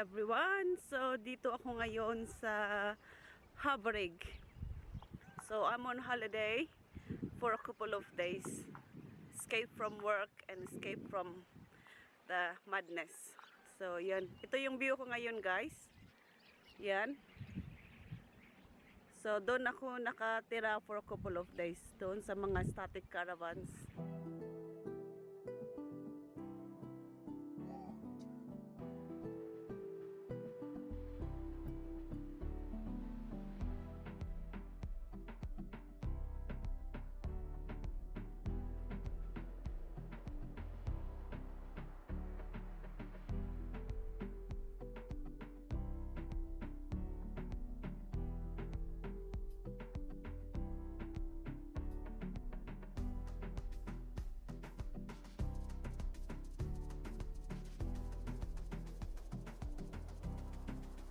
everyone! So, dito ako ngayon sa Haverig. So, I'm on holiday for a couple of days. Escape from work and escape from the madness. So, yan. Ito yung view ko ngayon, guys. Yan. So, doon ako nakatira for a couple of days. Doon sa mga static caravans.